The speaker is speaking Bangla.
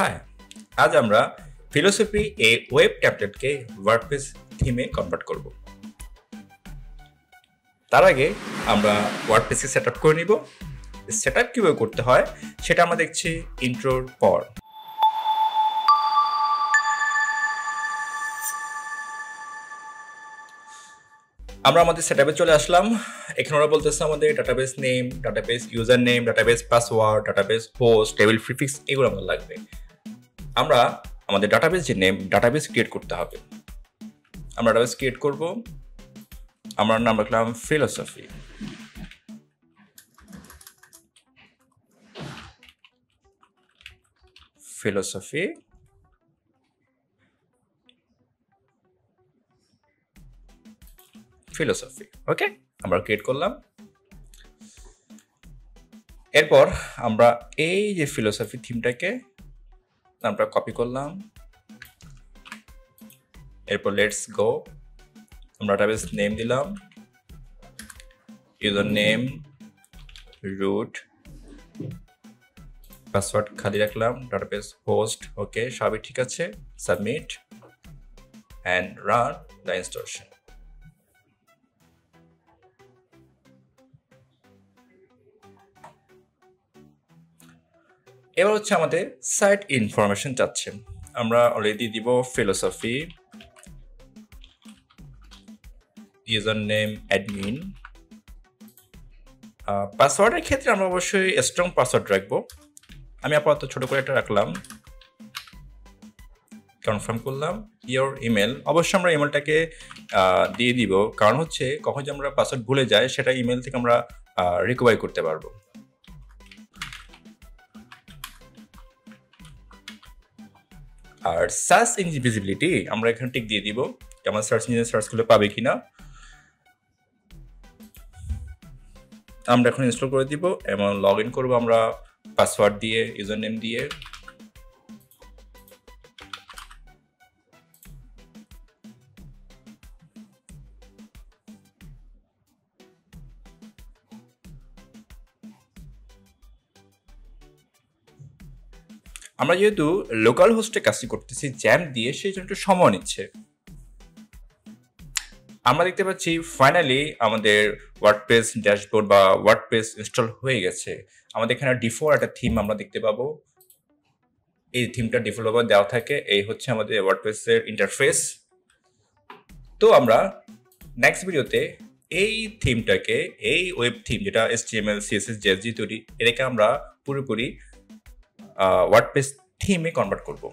হাই, আজ আমরা ফিলোসফি এ ওয়েব ট্যাবলেটকে ওয়ার্ডপ্রেস থিমে কনভার্ট করব। তার আগে আমরা ওয়ার্ডপ্রেসকে সেট আপ করে নিব। সেট আপ কীভাবে করতে হয় সেটা আমরা দেখছি ইন্ট্রোর পর। আমরা আমাদের সেট আপে চলে আসলাম। এখানে ওরা বলতেছে আমাদের database name, database user name, database password, database host, table prefix এগুলো আমাদের লাগবে। আমরা আমাদের ডাটাবেস যে নেম, ডাটাবেস ক্রিয়েট করতে হবে। আমরা ডাটাবেস ক্রিয়েট করব। আমরা নাম রাখলাম ফিলোসফি। ফিলোসফি ফিলোসফি ওকে, আমরা ক্রিয়েট করলাম। এরপর আমরা এই যে ফিলোসফি থিমটাকে আমরা কপি করলাম। এরপর লেটস গো, আমরা ডাটাবেস নেম দিলাম, ইউজার নেম, রুট, পাসওয়ার্ড খালি রাখলাম, ডাটাবেস হোস্ট ওকে, সবই ঠিক আছে। Submit and run the installation. এবার হচ্ছে আমাদের সাইট ইনফরমেশন চাচ্ছে। আমরা অলরেডি দিব ফিলোসফি, ইউজার নেম অ্যাডমিন। পাসওয়ার্ডের ক্ষেত্রে আমরা অবশ্যই স্ট্রং পাসওয়ার্ড রাখবো। আমি আপাতত ছোট করে একটা রাখলাম। কনফার্ম করলাম। ইয়োর ইমেল, অবশ্যই আমরা ইমেলটাকে দিয়ে দিব, কারণ হচ্ছে কখন যে আমরা পাসওয়ার্ড ভুলে যাই সেটা ইমেল থেকে আমরা রিকভারি করতে পারবো। আর সার্চ ইঞ্জিন ভিজিবিলিটি আমরা এখানে টিক দিয়ে দিব, আমার সার্চ ইঞ্জিনে সার্চ করলে পাবে কিনা। আমরা এখন ইনস্টল করে দিব এবং লগ ইন করবো আমরা পাসওয়ার্ড দিয়ে, ইউজার নেম দিয়ে। আমরা যেহেতু লোকাল হোস্টে কাজটি করতেছি জ্যাম দিয়ে, সেই জন্য একটু সময় নিচ্ছে। আমরা দেখতে পাচ্ছি ফাইনালি আমাদের ওয়ার্ডপ্রেস ড্যাশবোর্ড বা ওয়ার্ডপ্রেস ইনস্টল হয়ে গেছে। আমাদের এখানে ডিফল্ট একটা থিম আমরা দেখতে পাবো। এই থিমটা ডেভেলপার দেওয়া থাকে। এই হচ্ছে আমাদের ওয়ার্ডপ্রেসের ইন্টারফেস। তো আমরা নেক্সট ভিডিওতে এই থিমটাকে, এই ওয়েব থিম যেটা HTML, CSS, JSG তৈরি, এটাকে আমরা পুরোপুরি ওয়ার্ডপ্রেস থিমে কনভার্ট করব।